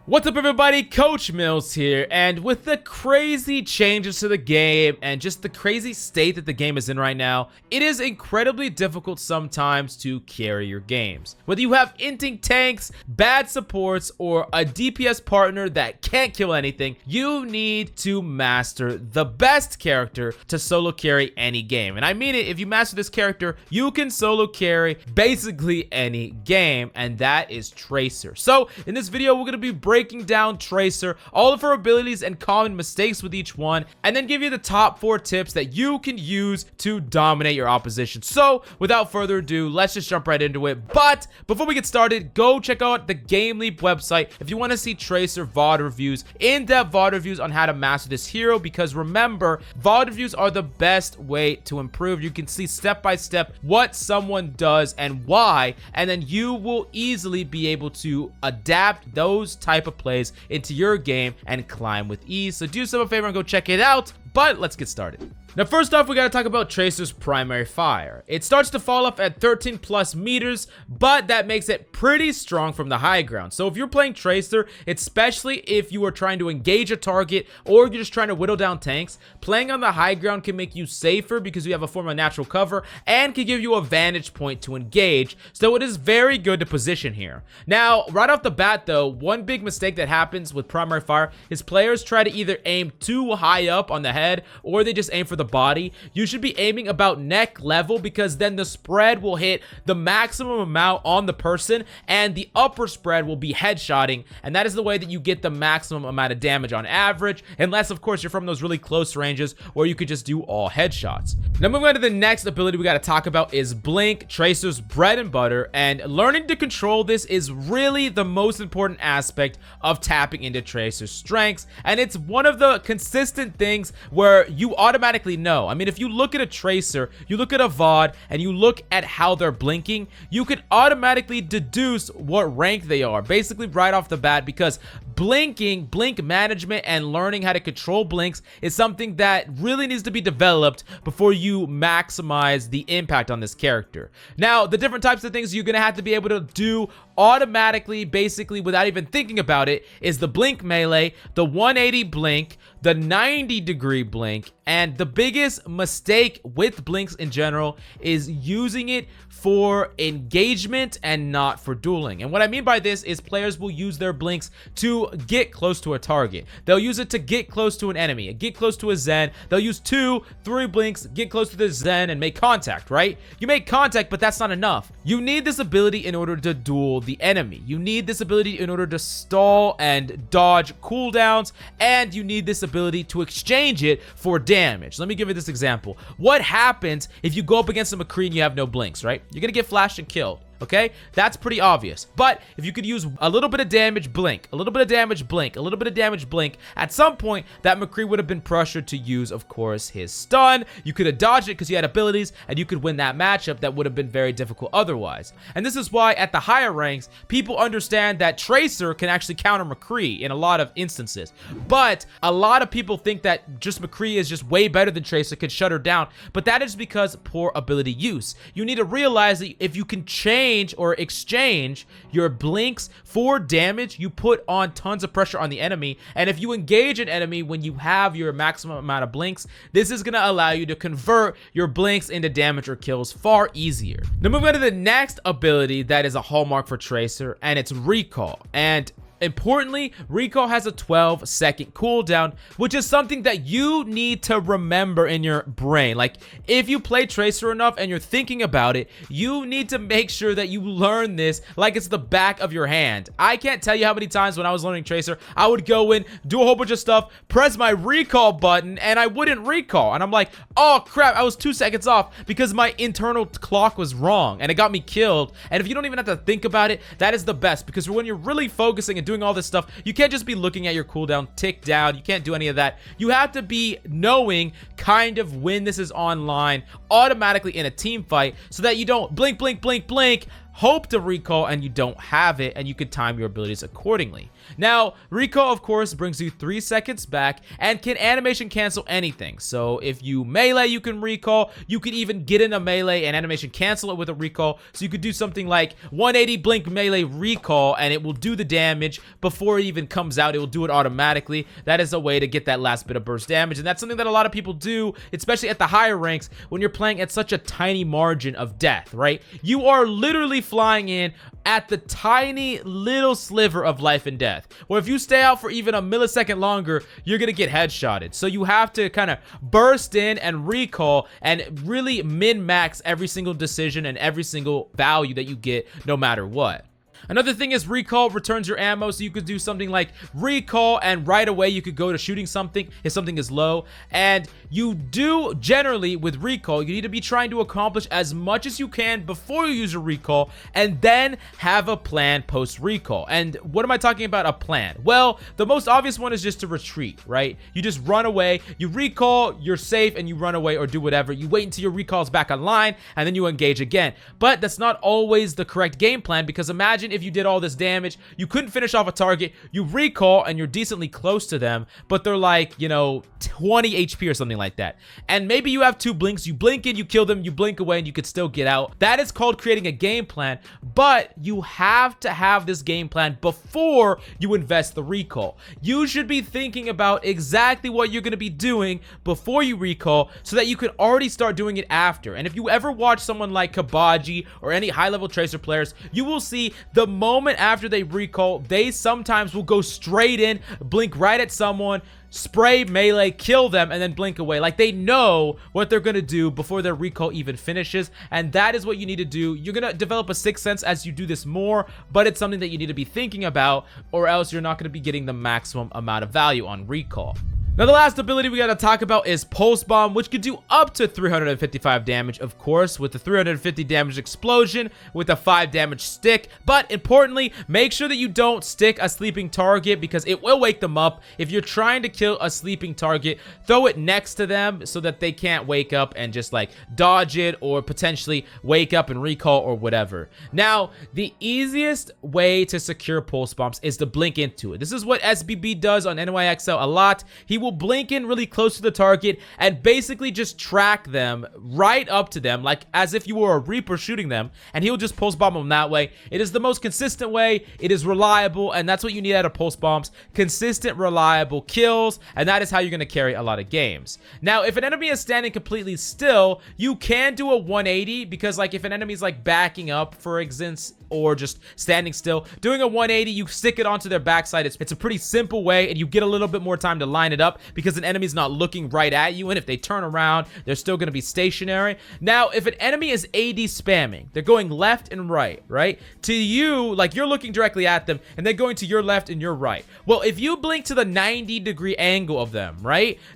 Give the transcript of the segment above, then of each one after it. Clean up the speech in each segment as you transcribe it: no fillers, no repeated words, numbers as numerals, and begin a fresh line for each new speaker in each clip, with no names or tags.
What's up everybody, Coach Mills here, and with the crazy changes to the game and just the crazy state that the game is in right now, it is incredibly difficult sometimes to carry your games. Whether you have inting tanks, bad supports, or a DPS partner that can't kill anything, you need to master the best character to solo carry any game. And I mean it, if you master this character, you can solo carry basically any game, and that is Tracer. So in this video, we're going to be breaking down Tracer, all of her abilities and common mistakes with each one, and then give you the top 4 tips that you can use to dominate your opposition. So without further ado, let's just jump right into it. But before we get started, go check out the GameLeap website if you want to see Tracer VOD reviews, in-depth VOD reviews on how to master this hero, because remember, VOD reviews are the best way to improve. You can see step by step what someone does and why, and then you will easily be able to adapt those type of plays into your game and climb with ease. So do yourself a favor and go check it out. But let's get started. Now, first off, we gotta talk about Tracer's primary fire. It starts to fall off at 13 plus meters, but that makes it pretty strong from the high ground. So if you're playing Tracer, especially if you are trying to engage a target or you're just trying to whittle down tanks, playing on the high ground can make you safer because you have a form of natural cover and can give you a vantage point to engage. So it is very good to position here. Now, right off the bat though, one big mistake that happens with primary fire is players try to either aim too high up on the head or they just aim for the body. You should be aiming about neck level, because then the spread will hit the maximum amount on the person and the upper spread will be headshotting, and that is the way that you get the maximum amount of damage on average, unless of course you're from those really close ranges where you could just do all headshots. Now moving on to the next ability we got to talk about is Blink, Tracer's bread and butter, and learning to control this is really the most important aspect of tapping into Tracer's strengths, and it's one of the consistent things where you automatically know. I mean, if you look at a Tracer, you look at a VOD, and you look at how they're blinking, you can automatically deduce what rank they are, basically right off the bat, because blink management and learning how to control blinks is something that really needs to be developed before you maximize the impact on this character. Now, the different types of things you're gonna have to be able to do automatically, basically without even thinking about it, is the blink melee, the 180 blink, the 90-degree blink, and the biggest mistake with blinks in general is using it for engagement and not for dueling. And what I mean by this is players will use their blinks to get close to a target. They'll use it to get close to an enemy, get close to a Zen. They'll use 2, 3 blinks, get close to the Zen and make contact, right? You make contact, but that's not enough. You need this ability in order to duel the enemy. You need this ability in order to stall and dodge cooldowns, and you need this ability to exchange it for damage. Let me give you this example. What happens if you go up against a McCree and you have no blinks, right? You're gonna get flashed and killed. Okay, that's pretty obvious. But if you could use a little bit of damage, blink, a little bit of damage, blink, a little bit of damage, blink, at some point that McCree would have been pressured to use, of course, his stun. You could have dodged it because you had abilities, and you could win that matchup that would have been very difficult otherwise. And this is why at the higher ranks, people understand that Tracer can actually counter McCree in a lot of instances. But a lot of people think that just McCree is just way better than Tracer, can shut her down. But that is because poor ability use. You need to realize that if you can change or exchange your blinks for damage, you put on tons of pressure on the enemy. And if you engage an enemy when you have your maximum amount of blinks, this is going to allow you to convert your blinks into damage or kills far easier. Now moving on to the next ability that is a hallmark for Tracer, and it's recall. And importantly, recall has a 12-second cooldown, which is something that you need to remember in your brain. Like, if you play Tracer enough and you're thinking about it, you need to make sure that you learn this like it's the back of your hand. I can't tell you how many times when I was learning Tracer, I would go in, do a whole bunch of stuff, press my recall button, and I wouldn't recall. And I'm like, oh crap, I was 2 seconds off because my internal clock was wrong and it got me killed. And if you don't even have to think about it, that is the best, because when you're really focusing and doing all this stuff, you can't just be looking at your cooldown tick down. You can't do any of that. You have to be knowing kind of when this is online automatically in a team fight, so that you don't blink, blink, blink, blink, hope to recall and you don't have it, and you can time your abilities accordingly. Now, recall, of course, brings you 3 seconds back and can animation cancel anything. So if you melee, you can recall. You can even get in a melee and animation cancel it with a recall. So you could do something like 180 blink melee recall, and it will do the damage before it even comes out. It will do it automatically. That is a way to get that last bit of burst damage, and that's something that a lot of people do, especially at the higher ranks when you're playing at such a tiny margin of death, right? You are literally flying in at the tiny little sliver of life and death, where if you stay out for even a millisecond longer, you're gonna get headshotted. So you have to kind of burst in and recall and really min-max every single decision and every single value that you get, no matter what. Another thing is recall returns your ammo, so you could do something like recall and right away you could go to shooting something if something is low. And you do generally with recall, you need to be trying to accomplish as much as you can before you use your recall, and then have a plan post recall. And what am I talking about a plan? Well, the most obvious one is just to retreat, right? You just run away, you recall, you're safe, and you run away or do whatever. You wait until your recall's back online and then you engage again. But that's not always the correct game plan, because imagine if you did all this damage, you couldn't finish off a target, you recall and you're decently close to them, but they're like, you know, 20 HP or something like that. And maybe you have 2 blinks, you blink in, you kill them, you blink away, and you could still get out. That is called creating a game plan, but you have to have this game plan before you invest the recall. You should be thinking about exactly what you're going to be doing before you recall, so that you can already start doing it after. And if you ever watch someone like Kabaji or any high-level Tracer players, you will see the moment after they recall, they sometimes will go straight in, blink right at someone, spray melee, kill them, and then blink away. Like, they know what they're gonna do before their recall even finishes, and that is what you need to do. You're gonna develop a sixth sense as you do this more, but it's something that you need to be thinking about, or else you're not gonna be getting the maximum amount of value on recall. Now, the last ability we gotta talk about is Pulse Bomb, which can do up to 355 damage, of course, with the 350 damage explosion, with a 5 damage stick. But importantly, make sure that you don't stick a sleeping target, because it will wake them up. If you're trying to kill a sleeping target, throw it next to them so that they can't wake up and just like dodge it, or potentially wake up and recall or whatever. Now, the easiest way to secure Pulse Bombs is to blink into it. This is what SBB does on NYXL a lot. He will blink in really close to the target and basically just track them right up to them, like as if you were a Reaper shooting them, and he'll just pulse bomb them that way. It is the most consistent way, it is reliable, and that's what you need out of pulse bombs: consistent, reliable kills, and that is how you're going to carry a lot of games. Now, if an enemy is standing completely still, you can do a 180, because like if an enemy is like backing up, for instance, or just standing still, doing a 180, you stick it onto their backside. It's a pretty simple way, and you get a little bit more time to line it up, because an enemy's not looking right at you, and if they turn around, they're still going to be stationary. Now, if an enemy is AD spamming, they're going left and right, to you, like you're looking directly at them, and they're going to your left and your right. Well, if you blink to the 90-degree angle of them,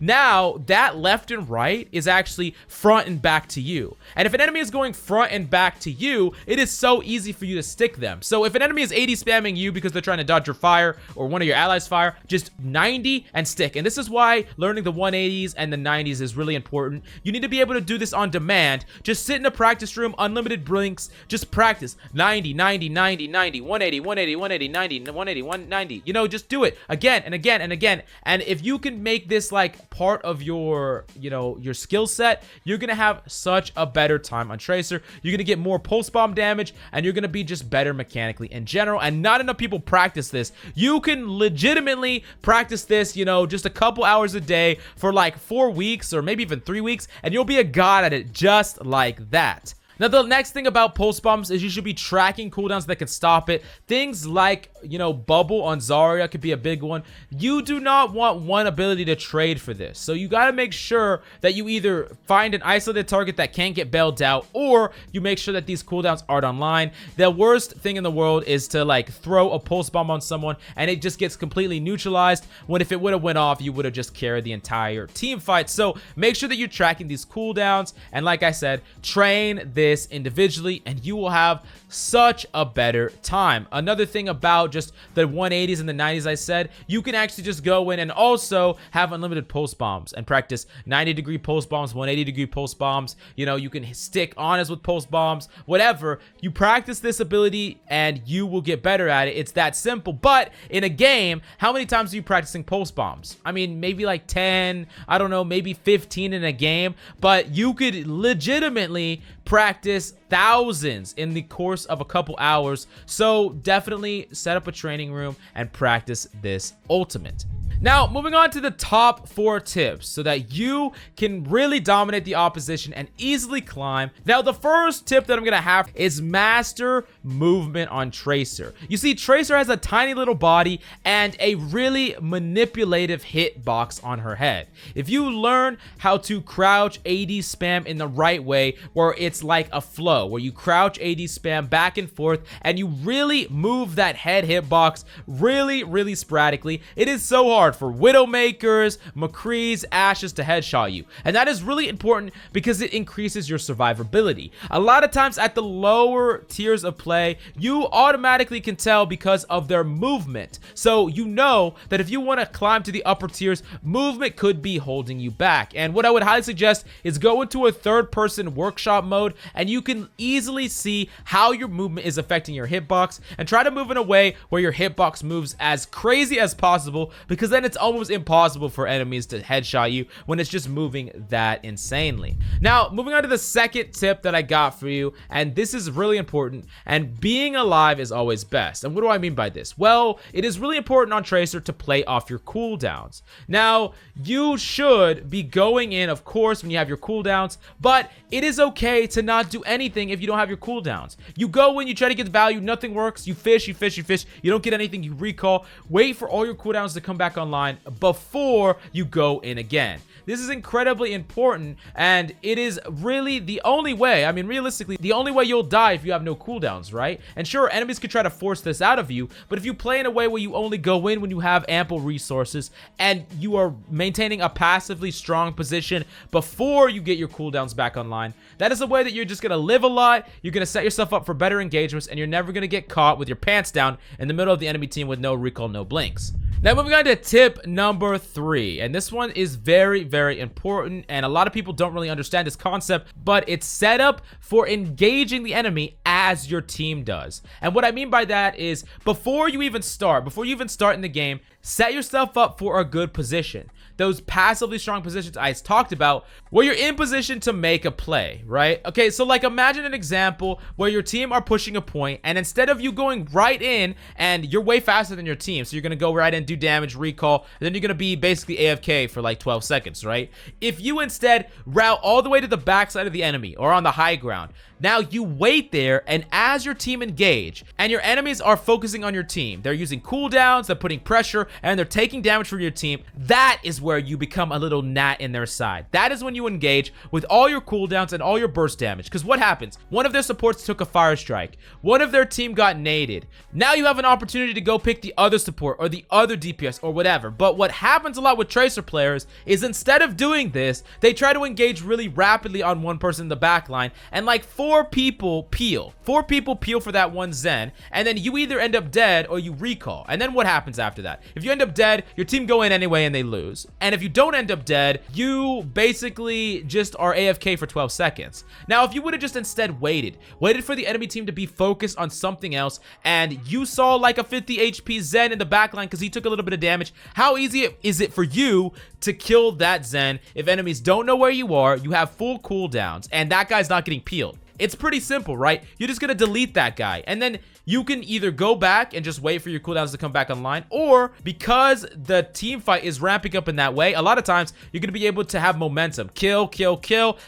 now that left and right is actually front and back to you. And if an enemy is going front and back to you, it is so easy for you to stick them. So if an enemy is 80 spamming you because they're trying to dodge your fire or one of your allies' fire, just 90 and stick. And this is why learning the 180s and the 90s is really important. You need to be able to do this on demand. Just sit in a practice room, unlimited blinks, just practice 90, 90, 90, 90, 180, 180, 180, 90, 180, 190. You know, just do it again and again and again. And if you can make this like part of your, you know, your skill set, you're gonna have such a better time on Tracer. You're gonna get more pulse bomb damage, and you're gonna be just better mechanically in general. And not enough people practice this. You can legitimately practice this, you know, just a couple hours a day for like 4 weeks or maybe even 3 weeks, and you'll be a god at it just like that. Now, the next thing about pulse bombs is you should be tracking cooldowns that can stop it. Things like, you know, bubble on Zarya could be a big one. You do not want one ability to trade for this. So you got to make sure that you either find an isolated target that can't get bailed out, or you make sure that these cooldowns aren't online. The worst thing in the world is to like throw a pulse bomb on someone and it just gets completely neutralized, when if it would have went off, you would have just carried the entire team fight. So make sure that you're tracking these cooldowns, and like I said, train this individually, and you will have such a better time. Another thing about just the 180s and the 90s I said, you can actually just go in and also have unlimited pulse bombs and practice 90-degree pulse bombs, 180-degree pulse bombs. You know, you can stick honest with pulse bombs, whatever. You practice this ability and you will get better at it. It's that simple. But in a game, how many times are you practicing pulse bombs? I mean, maybe like 10, I don't know, maybe 15 in a game, but you could legitimately practice thousands in the course of a couple hours. So definitely set up a training room and practice this ultimate. Now, moving on to the top 4 tips so that you can really dominate the opposition and easily climb. Now, the first tip that I'm going to have is master movement on Tracer. You see, Tracer has a tiny little body and a really manipulative hitbox on her head. If you learn how to crouch AD spam in the right way, where it's like a flow, where you crouch AD spam back and forth and you really move that head hitbox really sporadically, it is so hard for Widowmakers, McCrees, Ashes to headshot you. And that is really important because it increases your survivability. A lot of times at the lower tiers of play, you automatically can tell because of their movement. So you know that if you want to climb to the upper tiers, movement could be holding you back. And what I would highly suggest is go into a third-person workshop mode and you can easily see how your movement is affecting your hitbox, and try to move in a way where your hitbox moves as crazy as possible, because then it's almost impossible for enemies to headshot you when it's just moving that insanely. Now, moving on to the second tip that I got for you, and this is really important, and being alive is always best. And what do I mean by this? Well, it is really important on Tracer to play off your cooldowns. Now, you should be going in, of course, when you have your cooldowns, but it is okay to not do anything if you don't have your cooldowns. You go in, you try to get value, nothing works, you fish, you don't get anything, you recall, wait for all your cooldowns to come back online before you go in again. This is incredibly important, and it is really the only way, I mean, realistically, the only way you'll die if you have no cooldowns, right? And sure, enemies could try to force this out of you, but if you play in a way where you only go in when you have ample resources and you are maintaining a passively strong position before you get your cooldowns back online, that is a way that you're just going to live a lot, you're going to set yourself up for better engagements, and you're never going to get caught with your pants down in the middle of the enemy team with no recall, no blinks. Now, moving on to tip number 3, and this one is very important, and a lot of people don't really understand this concept, but it's set up for engaging the enemy as your team does. And what I mean by that is before you even start in the game, set yourself up for a good position. Those passively strong positions I talked about, where you're in position to make a play, right? Okay, so like imagine an example where your team are pushing a point, and instead of you going right in, and you're way faster than your team, so you're gonna go right in, do damage, recall, and then you're gonna be basically AFK for like 12 seconds, right? If you instead route all the way to the backside of the enemy or on the high ground, now you wait there, and as your team engage and your enemies are focusing on your team, they're using cooldowns, they're putting pressure, and they're taking damage from your team, that is where you become a little gnat in their side. That is when you engage with all your cooldowns and all your burst damage. Because what happens? One of their supports took a fire strike. One of their team got naded. Now you have an opportunity to go pick the other support or the other DPS or whatever. But what happens a lot with Tracer players is instead of doing this, they try to engage really rapidly on one person in the back line, and like 4 people peel. 4 people peel for that one Zen, and then you either end up dead or you recall. And then what happens after that? If you end up dead, your team go in anyway and they lose. And if you don't end up dead, you basically just are AFK for 12 seconds. Now, if you would have just instead waited for the enemy team to be focused on something else, and you saw like a 50 HP Zen in the backline because he took a little bit of damage, how easy is it for you to kill that Zen if enemies don't know where you are, you have full cooldowns, and that guy's not getting peeled? It's pretty simple, right? You're just gonna delete that guy, and then you can either go back and just wait for your cooldowns to come back online, or because the team fight is ramping up in that way, a lot of times you're gonna be able to have momentum, kill,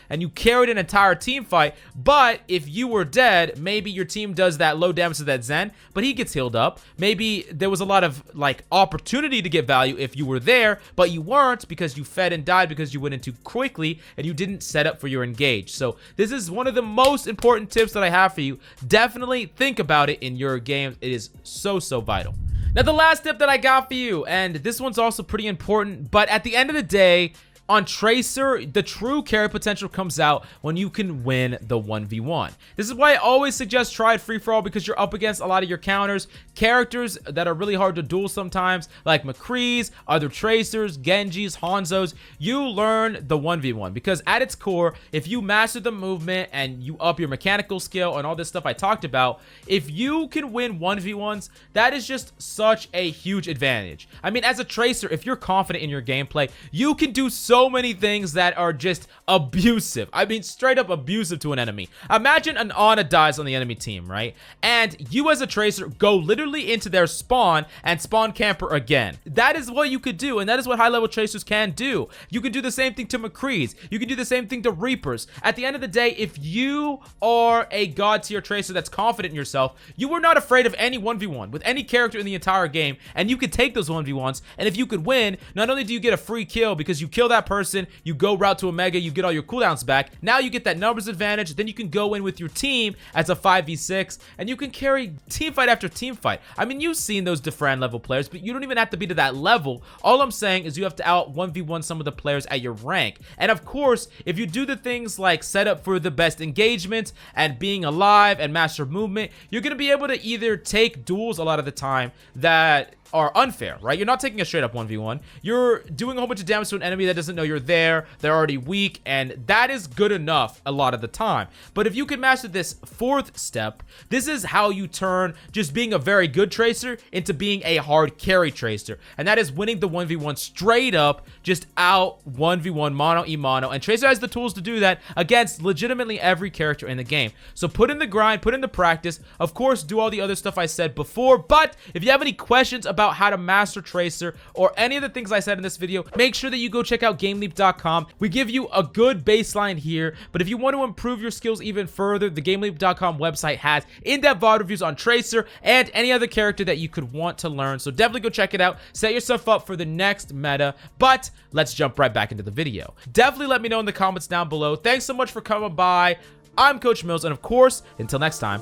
and you carried an entire team fight. But if you were dead, maybe your team does that low damage to that Zen, but he gets healed up. Maybe there was a lot of like opportunity to get value if you were there, but you weren't because you fed and died because you went in too quickly and you didn't set up for your engage. So this is one of the most important tips that I have for you. Definitely think about it in your games. It is so vital. Now, the last tip that I got for you, and this one's also pretty important, but at the end of the day, On Tracer, the true carry potential comes out when you can win the 1v1. This is why I always suggest try it free-for-all, because you're up against a lot of your counters, characters that are really hard to duel sometimes, like McCree's, other Tracers, Genjis, Hanzos. You learn the 1v1, because at its core, if you master the movement and you up your mechanical skill and all this stuff I talked about, if you can win 1v1s, that is just such a huge advantage. I mean, as a Tracer, if you're confident in your gameplay, you can do so many things that are just abusive. I mean, straight up abusive to an enemy. Imagine an Ana dies on the enemy team, right? And you as a Tracer go literally into their spawn and spawn camper again. That is what you could do, and that is what high-level Tracers can do. You can do the same thing to McCree's. You can do the same thing to Reapers. At the end of the day, if you are a god tier Tracer that's confident in yourself, you are not afraid of any 1v1 with any character in the entire game, and you can take those 1v1s, and if you could win, not only do you get a free kill because you kill that person, you go route to Omega, you get all your cooldowns back, now you get that numbers advantage, then you can go in with your team as a 5v6, and you can carry team fight after team fight. I mean, you've seen those Defran level players, but you don't even have to be to that level. All I'm saying is you have to out 1v1 some of the players at your rank. And of course, if you do the things like set up for the best engagement and being alive and master movement, you're going to be able to either take duels a lot of the time that are unfair, right? You're not taking a straight up 1v1. You're doing a whole bunch of damage to an enemy that doesn't know you're there. They're already weak, and that is good enough a lot of the time. But if you can master this fourth step, this is how you turn just being a very good Tracer into being a hard carry Tracer. And that is winning the 1v1 straight up, just out 1v1 mono e mono. And Tracer has the tools to do that against legitimately every character in the game. So put in the grind, put in the practice. Of course, do all the other stuff I said before. But if you have any questions about how to master Tracer or any of the things I said in this video, make sure that you go check out GameLeap.com. We give you a good baseline here, but if you want to improve your skills even further, the GameLeap.com website has in-depth VOD reviews on Tracer and any other character that you could want to learn. So definitely go check it out. Set yourself up for the next meta, but let's jump right back into the video. Definitely let me know in the comments down below. Thanks so much for coming by. I'm Coach Mills, and of course, until next time,